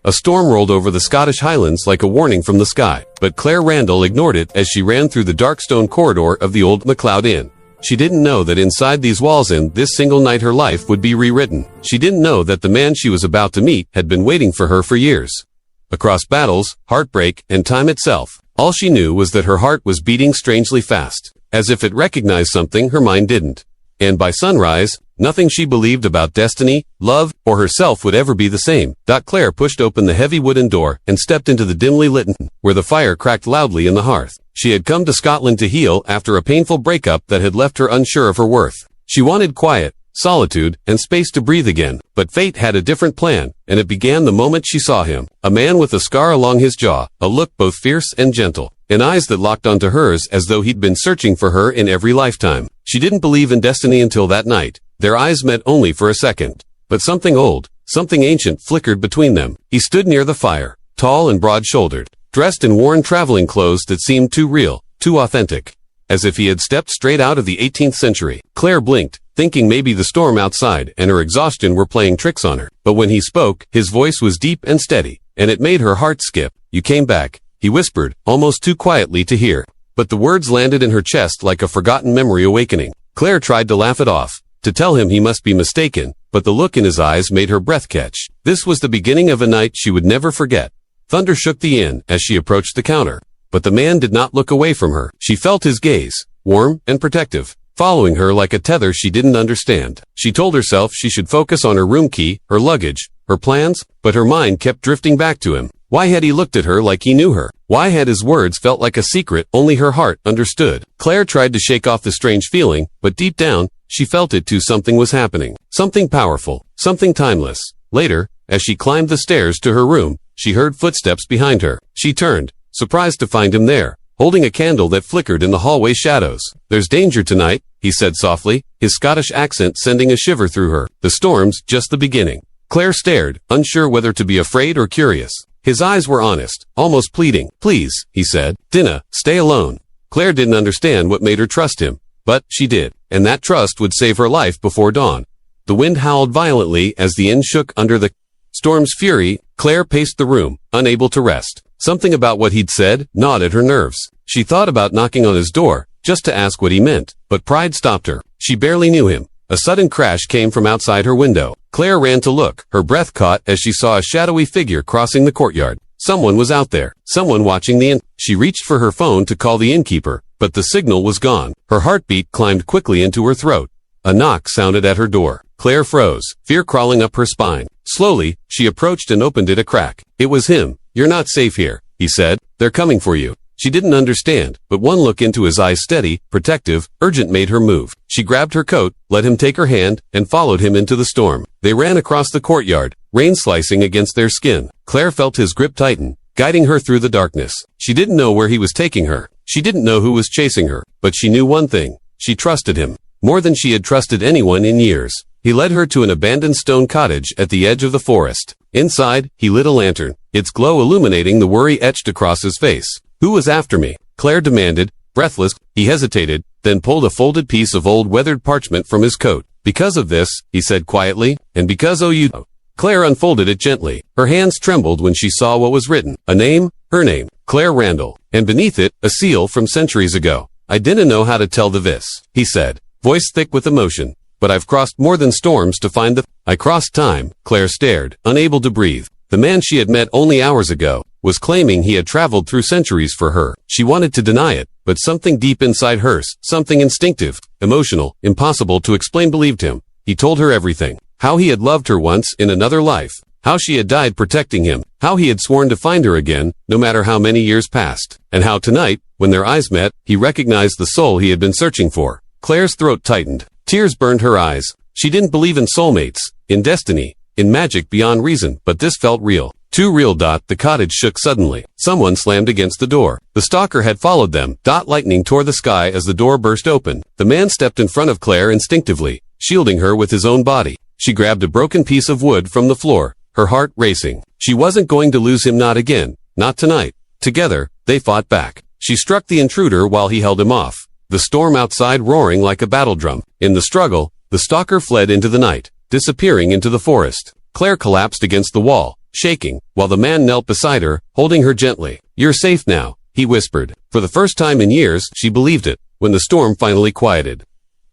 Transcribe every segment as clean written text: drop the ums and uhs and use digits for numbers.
A storm rolled over the Scottish Highlands like a warning from the sky, but Claire Randall ignored it as she ran through the dark stone corridor of the old MacLeod Inn. She didn't know that inside these walls in this single night her life would be rewritten. She didn't know that the man she was about to meet had been waiting for her for years. Across battles, heartbreak, and time itself, all she knew was that her heart was beating strangely fast, as if it recognized something her mind didn't. And by sunrise, nothing she believed about destiny, love, or herself would ever be the same. Claire pushed open the heavy wooden door and stepped into the dimly lit inn, where the fire cracked loudly in the hearth. She had come to Scotland to heal after a painful breakup that had left her unsure of her worth. She wanted quiet, solitude, and space to breathe again, but fate had a different plan, and it began the moment she saw him. A man with a scar along his jaw, a look both fierce and gentle, and eyes that locked onto hers as though he'd been searching for her in every lifetime. She didn't believe in destiny until that night. Their eyes met only for a second, but something old, something ancient flickered between them. He stood near the fire, tall and broad-shouldered, dressed in worn traveling clothes that seemed too real, too authentic, as if he had stepped straight out of the 18th century. Claire blinked, thinking maybe the storm outside and her exhaustion were playing tricks on her. But when he spoke, his voice was deep and steady, and it made her heart skip. "You came back," he whispered, almost too quietly to hear. But the words landed in her chest like a forgotten memory awakening. Claire tried to laugh it off, to tell him he must be mistaken, but the look in his eyes made her breath catch. This was the beginning of a night she would never forget. Thunder shook the inn as she approached the counter, but the man did not look away from her. She felt his gaze, warm and protective, following her like a tether she didn't understand. She told herself she should focus on her room key, her luggage, her plans, but her mind kept drifting back to him. Why had he looked at her like he knew her? Why had his words felt like a secret only her heart understood? Claire tried to shake off the strange feeling, but deep down, she felt it too. Something was happening. Something powerful. Something timeless. Later, as she climbed the stairs to her room, she heard footsteps behind her. She turned, surprised to find him there, holding a candle that flickered in the hallway shadows. "There's danger tonight," he said softly, his Scottish accent sending a shiver through her. "The storm's just the beginning." Claire stared, unsure whether to be afraid or curious. His eyes were honest, almost pleading. "Please," he said, "Dinna, stay alone." Claire didn't understand what made her trust him, but she did, and that trust would save her life before dawn. The wind howled violently as the inn shook under the storm's fury. Claire paced the room, unable to rest. Something about what he'd said gnawed at her nerves. She thought about knocking on his door, just to ask what he meant, but pride stopped her. She barely knew him. A sudden crash came from outside her window. Claire ran to look, her breath caught as she saw a shadowy figure crossing the courtyard. Someone was out there, someone watching the inn. She reached for her phone to call the innkeeper, but the signal was gone. Her heartbeat climbed quickly into her throat. A knock sounded at her door. Claire froze, fear crawling up her spine. Slowly, she approached and opened it a crack. It was him. "You're not safe here," he said. "They're coming for you." She didn't understand, but one look into his eyes, steady, protective, urgent, made her move. She grabbed her coat, let him take her hand, and followed him into the storm. They ran across the courtyard, rain slicing against their skin. Claire felt his grip tighten, guiding her through the darkness. She didn't know where he was taking her. She didn't know who was chasing her, but she knew one thing. She trusted him, more than she had trusted anyone in years. He led her to an abandoned stone cottage at the edge of the forest. Inside, he lit a lantern, its glow illuminating the worry etched across his face. "Who was after me?" Claire demanded, breathless. He hesitated, then pulled a folded piece of old weathered parchment from his coat. "Because of this," he said quietly, "and because you." Claire unfolded it gently. Her hands trembled when she saw what was written. A name, her name, Claire Randall, and beneath it, a seal from centuries ago. "I didn't know how to tell this," he said, voice thick with emotion. "But I've crossed more than storms to find the—" "I crossed time." Claire stared, unable to breathe. The man she had met only hours ago was claiming he had traveled through centuries for her. She wanted to deny it, but something deep inside hers, something instinctive, emotional, impossible to explain, believed him. He told her everything. How he had loved her once in another life. How she had died protecting him. How he had sworn to find her again, no matter how many years passed. And how tonight, when their eyes met, he recognized the soul he had been searching for. Claire's throat tightened. Tears burned her eyes. She didn't believe in soulmates, in destiny, in magic beyond reason, but this felt real. Too real. The cottage shook suddenly. Someone slammed against the door. The stalker had followed them. Lightning tore the sky as the door burst open. The man stepped in front of Claire instinctively, shielding her with his own body. She grabbed a broken piece of wood from the floor, her heart racing. She wasn't going to lose him, not again, not tonight. Together, they fought back. She struck the intruder while he held him off, the storm outside roaring like a battle drum. In the struggle, the stalker fled into the night, disappearing into the forest. Claire collapsed against the wall, shaking, while the man knelt beside her, holding her gently. "You're safe now," he whispered. For the first time in years, she believed it, when the storm finally quieted.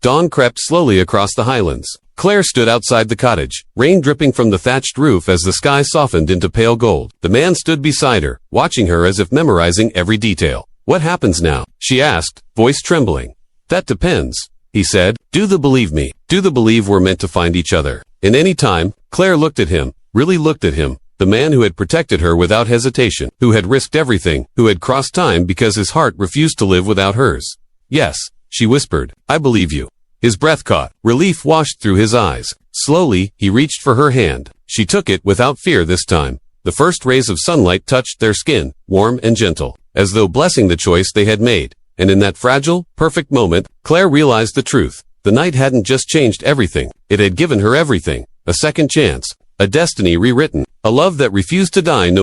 Dawn crept slowly across the highlands. Claire stood outside the cottage, rain dripping from the thatched roof as the sky softened into pale gold. The man stood beside her, watching her as if memorizing every detail. "What happens now?" she asked, voice trembling. "That depends," he said. "Do the believe me? Do the believe we're meant to find each other? In any time?" Claire looked at him, really looked at him. The man who had protected her without hesitation, who had risked everything, who had crossed time because his heart refused to live without hers. "Yes," she whispered. "I believe you." His breath caught. Relief washed through his eyes. Slowly, he reached for her hand. She took it without fear this time. The first rays of sunlight touched their skin, warm and gentle, as though blessing the choice they had made. And in that fragile, perfect moment, Claire realized the truth. The night hadn't just changed everything. It had given her everything. A second chance. A destiny rewritten. A love that refused to die no